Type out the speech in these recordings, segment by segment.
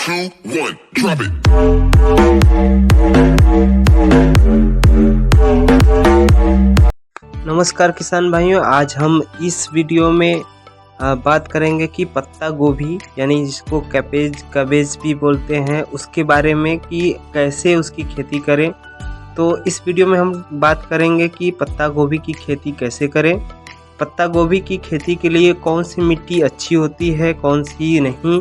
2, 1, drop it. नमस्कार किसान भाइयों, आज हम इस वीडियो में बात करेंगे कि पत्ता गोभी यानी जिसको कबेज भी बोलते हैं उसके बारे में कि कैसे उसकी खेती करें। तो इस वीडियो में हम बात करेंगे कि पत्ता गोभी की खेती कैसे करें, पत्ता गोभी की खेती के लिए कौन सी मिट्टी अच्छी होती है कौन सी नहीं,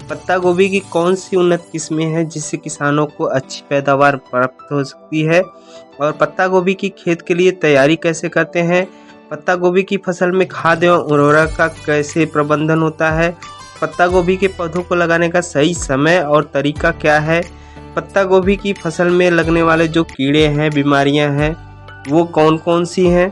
पत्ता गोभी की कौन सी उन्नत किस्में हैं जिससे किसानों को अच्छी पैदावार प्राप्त हो सकती है, और पत्ता गोभी की खेत के लिए तैयारी कैसे करते हैं, पत्ता गोभी की फसल में खाद एवं उर्वरक का कैसे प्रबंधन होता है, पत्ता गोभी के पौधों को लगाने का सही समय और तरीका क्या है, पत्ता गोभी की फसल में लगने वाले जो कीड़े हैं बीमारियां हैं वो कौन कौन सी हैं,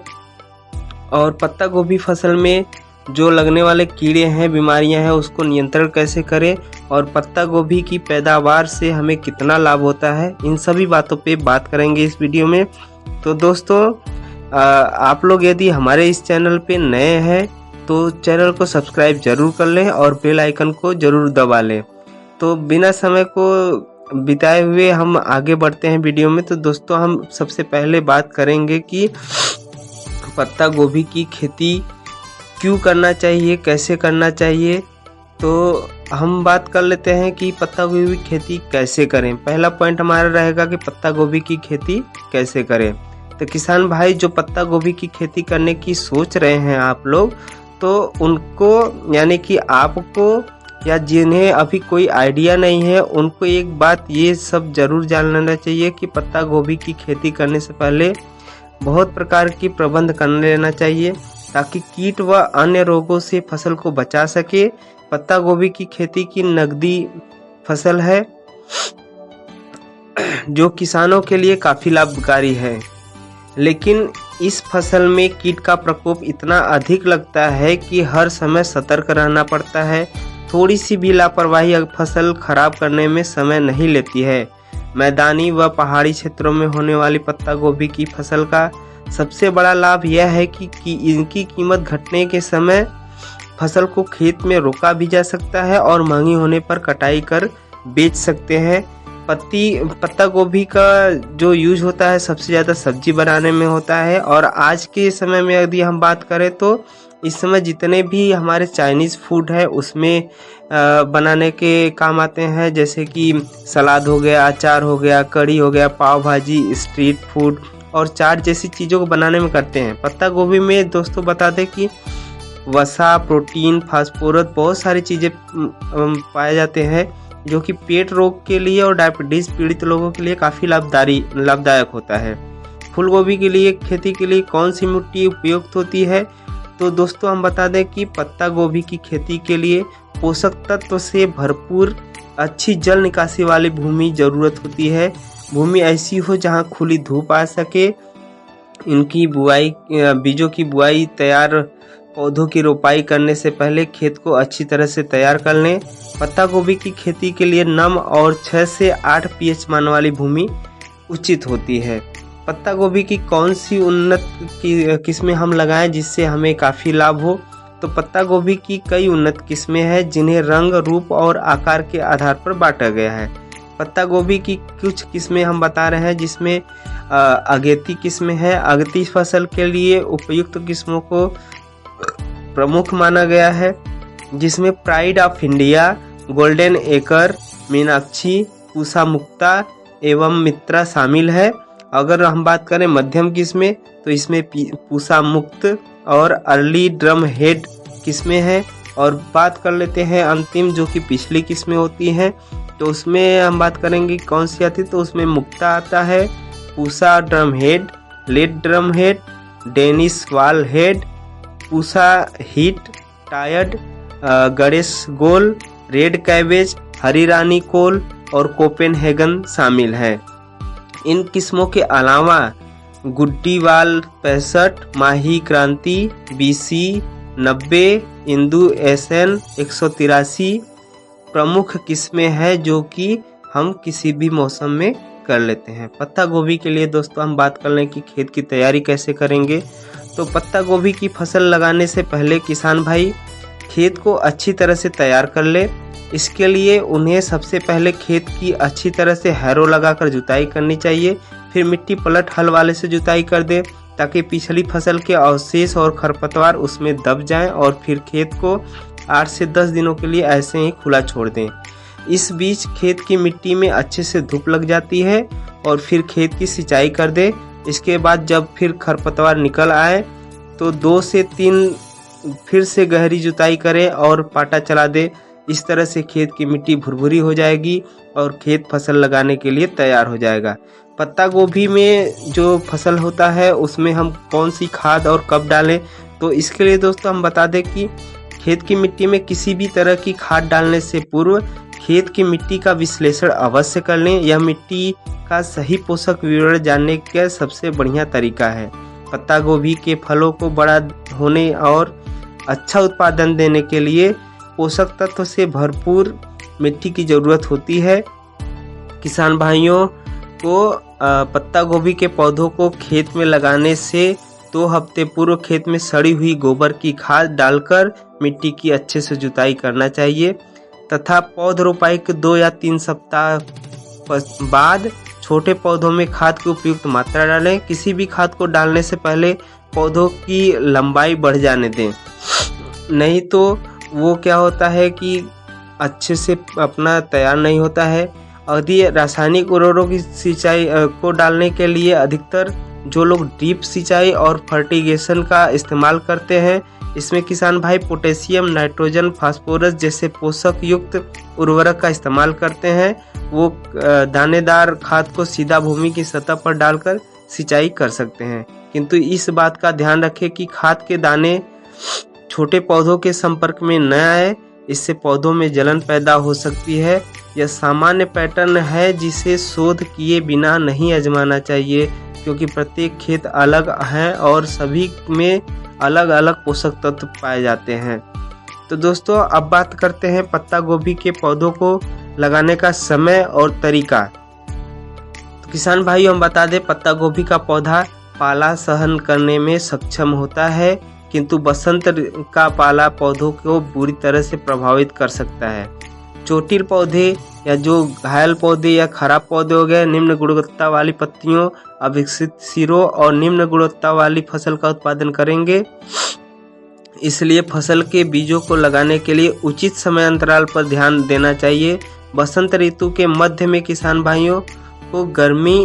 और पत्ता गोभी फसल में जो लगने वाले कीड़े हैं बीमारियां हैं उसको नियंत्रण कैसे करें, और पत्ता गोभी की पैदावार से हमें कितना लाभ होता है, इन सभी बातों पे बात करेंगे इस वीडियो में। तो दोस्तों आप लोग यदि हमारे इस चैनल पे नए हैं तो चैनल को सब्सक्राइब जरूर कर लें और बेल आइकन को जरूर दबा लें। तो बिना समय को बिताए हुए हम आगे बढ़ते हैं वीडियो में। तो दोस्तों हम सबसे पहले बात करेंगे कि पत्ता गोभी की खेती क्यों करना चाहिए, कैसे करना चाहिए। तो हम बात कर लेते हैं कि पत्ता गोभी की खेती कैसे करें। पहला पॉइंट हमारा रहेगा कि पत्ता गोभी की खेती कैसे करें। तो किसान भाई जो पत्ता गोभी की खेती करने की सोच रहे हैं आप लोग, तो उनको यानी कि आपको या जिन्हें अभी कोई आइडिया नहीं है उनको एक बात ये सब जरूर जान लेना चाहिए कि पत्ता गोभी की खेती करने से पहले बहुत प्रकार की प्रबंध कर लेना चाहिए ताकि कीट व अन्य रोगों से फसल को बचा सके। पत्ता गोभी की खेती की नगदी फसल है जो किसानों के लिए काफ़ी लाभकारी है, लेकिन इस फसल में कीट का प्रकोप इतना अधिक लगता है कि हर समय सतर्क रहना पड़ता है। थोड़ी सी भी लापरवाही फसल खराब करने में समय नहीं लेती है। मैदानी व पहाड़ी क्षेत्रों में होने वाली पत्ता गोभी की फसल का सबसे बड़ा लाभ यह है कि इनकी कीमत घटने के समय फसल को खेत में रोका भी जा सकता है और महंगी होने पर कटाई कर बेच सकते हैं। पत्ता गोभी का जो यूज होता है सबसे ज़्यादा सब्जी बनाने में होता है, और आज के समय में यदि हम बात करें तो इस समय जितने भी हमारे चाइनीज़ फूड है उसमें बनाने के काम आते हैं, जैसे कि सलाद हो गया, अचार हो गया, कढ़ी हो गया, पाव भाजी, स्ट्रीट फूड और चाट जैसी चीज़ों को बनाने में करते हैं। पत्ता गोभी में दोस्तों बता दें कि वसा, प्रोटीन, फास्फोरस बहुत सारी चीज़ें पाए जाते हैं जो कि पेट रोग के लिए और डायबिटीज़ पीड़ित लोगों के लिए काफ़ी लाभदायक होता है। फूल गोभी के लिए खेती के लिए कौन सी मिट्टी उपयुक्त होती है, तो दोस्तों हम बता दें कि पत्ता गोभी की खेती के लिए पोषक तत्व से भरपूर अच्छी जल निकासी वाली भूमि ज़रूरत होती है। भूमि ऐसी हो जहां खुली धूप आ सके। इनकी बुआई, बीजों की बुआई, तैयार पौधों की रोपाई करने से पहले खेत को अच्छी तरह से तैयार कर लें। पत्ता गोभी की खेती के लिए नम और 6 से 8 pH मान वाली भूमि उचित होती है। पत्ता गोभी की कौन सी उन्नत किस्में हम लगाएं जिससे हमें काफ़ी लाभ हो, तो पत्ता गोभी की कई उन्नत किस्में हैं जिन्हें रंग, रूप और आकार के आधार पर बांटा गया है। पत्ता गोभी की कुछ किस्में हम बता रहे हैं जिसमें अगेती किस्में हैं। अगेती फसल के लिए उपयुक्त किस्मों को प्रमुख माना गया है, जिसमें प्राइड ऑफ इंडिया, गोल्डन एकर, मीनाक्षी, पूसा मुक्ता एवं मित्रा शामिल है। अगर हम बात करें मध्यम किस्में तो इसमें पूसा मुक्त और अर्ली ड्रम हेड किस्में हैं। और बात कर लेते हैं अंतिम जो कि पिछली किस्में होती हैं, तो उसमें हम बात करेंगे कौन सी आती है, तो उसमें मुक्ता आता है, Pusa drum head, late drum head, Danish ball head, Pusa हीट टायर्ड, गणेश गोल, रेड कैबेज, हरी रानी कोल और कोपेनहेगन शामिल है। इन किस्मों के अलावा गुड्डीवाल 65, माही क्रांति, BC 90, इंदू SN 183 प्रमुख किस्में हैं जो कि हम किसी भी मौसम में कर लेते हैं। पत्ता गोभी के लिए दोस्तों हम बात कर लें कि खेत की तैयारी कैसे करेंगे। तो पत्ता गोभी की फसल लगाने से पहले किसान भाई खेत को अच्छी तरह से तैयार कर ले। इसके लिए उन्हें सबसे पहले खेत की अच्छी तरह से हैरो लगाकर जुताई करनी चाहिए। फिर मिट्टी पलट हल वाले से जुताई कर दें ताकि पिछली फसल के अवशेष और खरपतवार उसमें दब जाएं, और फिर खेत को 8 से 10 दिनों के लिए ऐसे ही खुला छोड़ दें। इस बीच खेत की मिट्टी में अच्छे से धूप लग जाती है और फिर खेत की सिंचाई कर दें। इसके बाद जब फिर खरपतवार निकल आए तो 2 से 3 फिर से गहरी जुताई करें और पाटा चला दें। इस तरह से खेत की मिट्टी भुरभुरी हो जाएगी और खेत फसल लगाने के लिए तैयार हो जाएगा। पत्ता गोभी में जो फसल होता है उसमें हम कौन सी खाद और कब डालें, तो इसके लिए दोस्तों हम बता दें कि खेत की मिट्टी में किसी भी तरह की खाद डालने से पूर्व खेत की मिट्टी का विश्लेषण अवश्य कर लें। यह मिट्टी का सही पोषक विवरण जानने का सबसे बढ़िया तरीका है। पत्ता गोभी के फलों को बड़ा होने और अच्छा उत्पादन देने के लिए पोषक तत्व से भरपूर मिट्टी की ज़रूरत होती है। किसान भाइयों को पत्ता गोभी के पौधों को खेत में लगाने से 2 हफ्ते पूर्व खेत में सड़ी हुई गोबर की खाद डालकर मिट्टी की अच्छे से जुताई करना चाहिए तथा पौध रोपाई के 2 या 3 सप्ताह बाद छोटे पौधों में खाद की उपयुक्त मात्रा डालें। किसी भी खाद को डालने से पहले पौधों की लंबाई बढ़ जाने दें, नहीं तो वो क्या होता है कि अच्छे से अपना तैयार नहीं होता है। यदि रासायनिक उर्वरकों की सिंचाई को डालने के लिए अधिकतर जो लोग ड्रिप सिंचाई और फर्टिगेशन का इस्तेमाल करते हैं, इसमें किसान भाई पोटेशियम, नाइट्रोजन, फास्फोरस जैसे पोषक युक्त उर्वरक का इस्तेमाल करते हैं। वो दानेदार खाद को सीधा भूमि की सतह पर डालकर सिंचाई कर सकते हैं, किंतु इस बात का ध्यान रखें कि खाद के दाने छोटे पौधों के संपर्क में न आए, इससे पौधों में जलन पैदा हो सकती है। यह सामान्य पैटर्न है जिसे शोध किए बिना नहीं आजमाना चाहिए, क्योंकि प्रत्येक खेत अलग है और सभी में अलग अलग पोषक तत्व पाए जाते हैं। तो दोस्तों अब बात करते हैं पत्ता गोभी के पौधों को लगाने का समय और तरीका। तो किसान भाइयों हम बता दें, पत्ता गोभी का पौधा पाला सहन करने में सक्षम होता है, किंतु बसंत का पाला पौधों को बुरी तरह से प्रभावित कर सकता है। चोटिल पौधे या जो घायल पौधे या खराब पौधे हो गए, निम्न गुणवत्ता वाली पत्तियों, अविकसित सिरों और निम्न गुणवत्ता वाली फसल का उत्पादन करेंगे। इसलिए फसल के बीजों को लगाने के लिए उचित समय अंतराल पर ध्यान देना चाहिए। बसंत ऋतु के मध्य में किसान भाइयों को गर्मी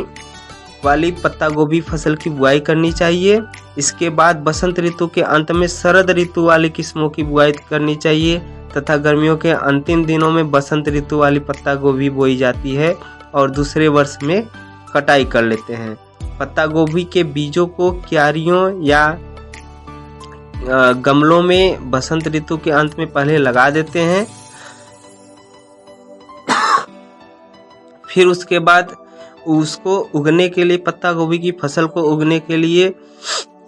वाली पत्ता गोभी फसल की बुआई करनी चाहिए। इसके बाद बसंत ऋतु के अंत में शरद ऋतु वाली किस्मों की बुआई करनी चाहिए तथा गर्मियों के अंतिम दिनों में बसंत ऋतु वाली पत्ता गोभी बोई जाती है और दूसरे वर्ष में कटाई कर लेते हैं। पत्ता गोभी के बीजों को क्यारियों या गमलों में बसंत ऋतु के अंत में पहले लगा देते हैं। फिर उसके बाद उसको उगने के लिए, पत्ता गोभी की फसल को उगने के लिए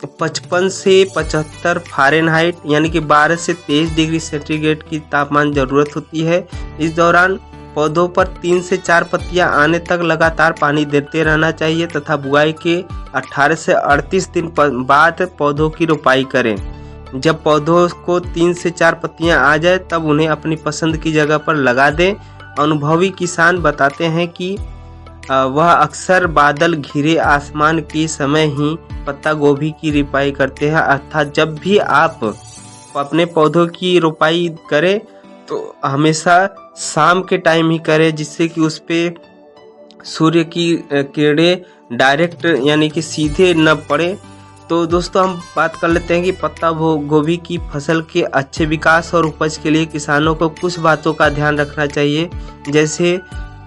55 से 75 फ़ारेनहाइट यानी कि 12 से 23 डिग्री सेंटीग्रेड की तापमान ज़रूरत होती है। इस दौरान पौधों पर 3 से 4 पत्तियां आने तक लगातार पानी देते रहना चाहिए तथा बुआई के 18 से 38 दिन बाद पौधों की रोपाई करें। जब पौधों को 3 से 4 पत्तियां आ जाए तब उन्हें अपनी पसंद की जगह पर लगा दें। अनुभवी किसान बताते हैं कि वह अक्सर बादल घिरे आसमान के समय ही पत्ता गोभी की रोपाई करते हैं, अर्थात जब भी आप अपने पौधों की रोपाई करें तो हमेशा शाम के टाइम ही करें, जिससे कि उस पे सूर्य की किरणें डायरेक्ट यानी कि सीधे न पड़े। तो दोस्तों हम बात कर लेते हैं कि पत्ता गोभी की फसल के अच्छे विकास और उपज के लिए किसानों को कुछ बातों का ध्यान रखना चाहिए। जैसे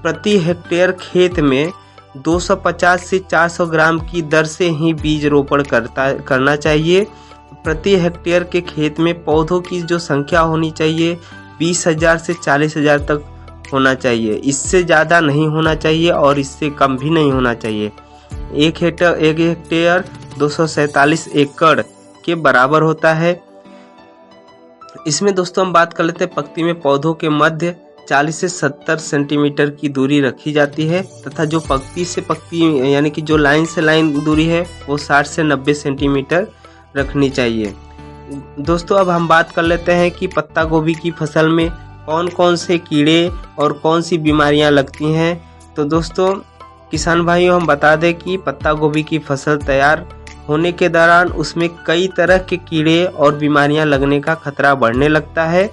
प्रति हेक्टेयर खेत में 250 से 400 ग्राम की दर से ही बीज रोपण करना चाहिए। प्रति हेक्टेयर के खेत में पौधों की जो संख्या होनी चाहिए 20,000 से 40,000 तक होना चाहिए, इससे ज़्यादा नहीं होना चाहिए और इससे कम भी नहीं होना चाहिए। एक हेक्टेयर 247 एकड़ के बराबर होता है। इसमें दोस्तों हम बात कर लेते हैं पंक्ति में पौधों के मध्य 40 से 70 सेंटीमीटर की दूरी रखी जाती है तथा जो पंक्ति से पंक्ति यानी कि जो लाइन से लाइन दूरी है वो 60 से 90 सेंटीमीटर रखनी चाहिए। दोस्तों अब हम बात कर लेते हैं कि पत्ता गोभी की फसल में कौन कौन से कीड़े और कौन सी बीमारियां लगती हैं। तो दोस्तों किसान भाइयों, हम बता दें कि पत्ता गोभी की फसल तैयार होने के दौरान उसमें कई तरह के कीड़े और बीमारियां लगने का खतरा बढ़ने लगता है।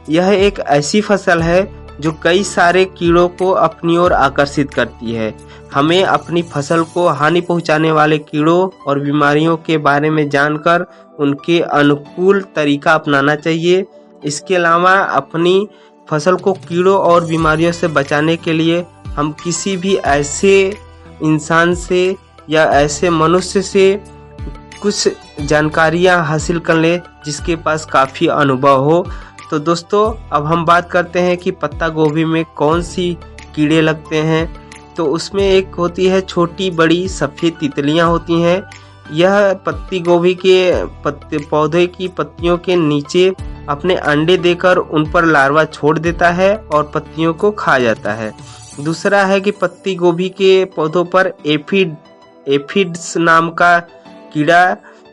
यह एक ऐसी फसल है जो कई सारे कीड़ों को अपनी ओर आकर्षित करती है। हमें अपनी फसल को हानि पहुंचाने वाले कीड़ों और बीमारियों के बारे में जानकर उनके अनुकूल तरीका अपनाना चाहिए। इसके अलावा अपनी फसल को कीड़ों और बीमारियों से बचाने के लिए हम किसी भी ऐसे इंसान से या ऐसे मनुष्य से कुछ जानकारियां हासिल कर लें जिसके पास काफ़ी अनुभव हो। तो दोस्तों अब हम बात करते हैं कि पत्ता गोभी में कौन सी कीड़े लगते हैं। तो उसमें एक होती है छोटी बड़ी सफ़ेद तितलियां होती हैं। यह पत्ती गोभी के पौधे की पत्तियों के नीचे अपने अंडे देकर उन पर लार्वा छोड़ देता है और पत्तियों को खा जाता है। दूसरा है कि पत्ती गोभी के पौधों पर एफिड्स नाम का कीड़ा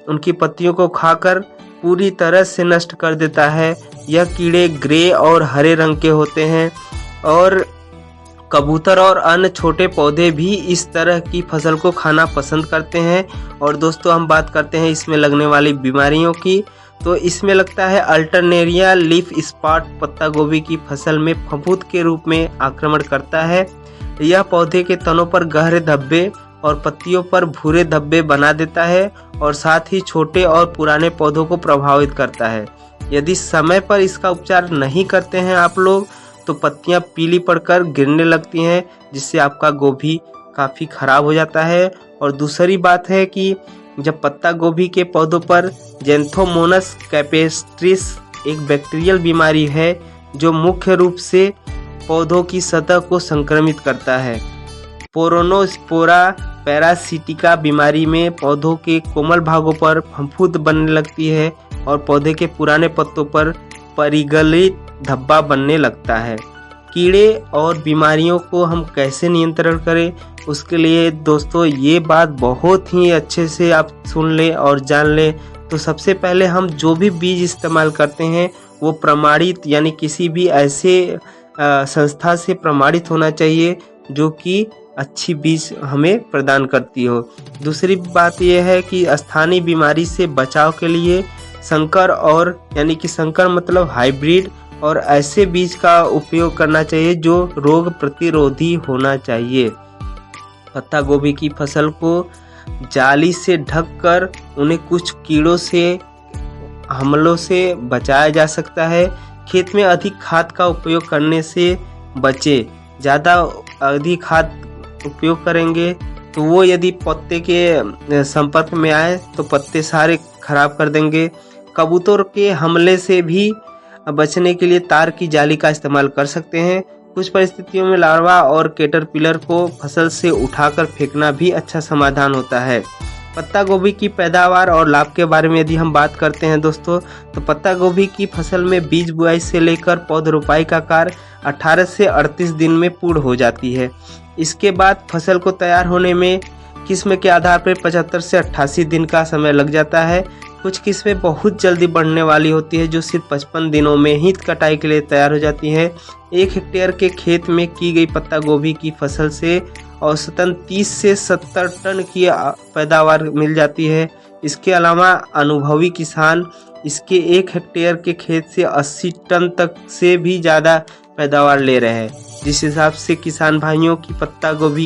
उनकी पत्तियों को खाकर पूरी तरह से नष्ट कर देता है। यह कीड़े ग्रे और हरे रंग के होते हैं और कबूतर और अन्य छोटे पौधे भी इस तरह की फसल को खाना पसंद करते हैं। और दोस्तों हम बात करते हैं इसमें लगने वाली बीमारियों की। तो इसमें लगता है अल्टरनेरिया लीफ स्पॉट पत्ता गोभी की फसल में फफूंद के रूप में आक्रमण करता है। यह पौधे के तनों पर गहरे धब्बे और पत्तियों पर भूरे धब्बे बना देता है और साथ ही छोटे और पुराने पौधों को प्रभावित करता है। यदि समय पर इसका उपचार नहीं करते हैं आप लोग तो पत्तियां पीली पड़कर गिरने लगती हैं, जिससे आपका गोभी काफ़ी खराब हो जाता है। और दूसरी बात है कि जब पत्ता गोभी के पौधों पर जेंथोमोनस कैपेस्ट्रिस एक बैक्टीरियल बीमारी है जो मुख्य रूप से पौधों की सतह को संक्रमित करता है। पोरोनोस्पोरा पैरासिटिका बीमारी में पौधों के कोमल भागों पर फफूंद बनने लगती है और पौधे के पुराने पत्तों पर परिगलित धब्बा बनने लगता है। कीड़े और बीमारियों को हम कैसे नियंत्रण करें, उसके लिए दोस्तों ये बात बहुत ही अच्छे से आप सुन लें और जान लें। तो सबसे पहले हम जो भी बीज इस्तेमाल करते हैं वो प्रमाणित यानी किसी भी ऐसे संस्था से प्रमाणित होना चाहिए जो कि अच्छी बीज हमें प्रदान करती हो। दूसरी बात यह है कि स्थानीय बीमारी से बचाव के लिए संकर और यानी कि संकर मतलब हाइब्रिड और ऐसे बीज का उपयोग करना चाहिए जो रोग प्रतिरोधी होना चाहिए। पत्ता गोभी की फसल को जाली से ढककर उन्हें कुछ कीड़ों से हमलों से बचाया जा सकता है। खेत में अधिक खाद का उपयोग करने से बचे। ज़्यादा अधिक खाद उपयोग करेंगे तो वो यदि पत्ते के संपर्क में आए तो पत्ते सारे खराब कर देंगे। कबूतर के हमले से भी बचने के लिए तार की जाली का इस्तेमाल कर सकते हैं। कुछ परिस्थितियों में लार्वा और कैटरपिलर को फसल से उठाकर फेंकना भी अच्छा समाधान होता है। पत्ता गोभी की पैदावार और लाभ के बारे में यदि हम बात करते हैं दोस्तों, तो पत्ता गोभी की फसल में बीज बुआई से लेकर पौध रोपाई का कार्य 18 से 38 दिन में पूर्ण हो जाती है। इसके बाद फसल को तैयार होने में किस्म के आधार पर 75 से 88 दिन का समय लग जाता है। कुछ किस्में बहुत जल्दी बढ़ने वाली होती है जो सिर्फ 55 दिनों में ही कटाई के लिए तैयार हो जाती हैं। 1 हेक्टेयर के खेत में की गई पत्ता गोभी की फसल से औसतन 30 से 70 टन की पैदावार मिल जाती है। इसके अलावा अनुभवी किसान इसके 1 हेक्टेयर के खेत से 80 टन तक से भी ज़्यादा पैदावार ले रहे हैं। जिस हिसाब से किसान भाइयों की पत्ता गोभी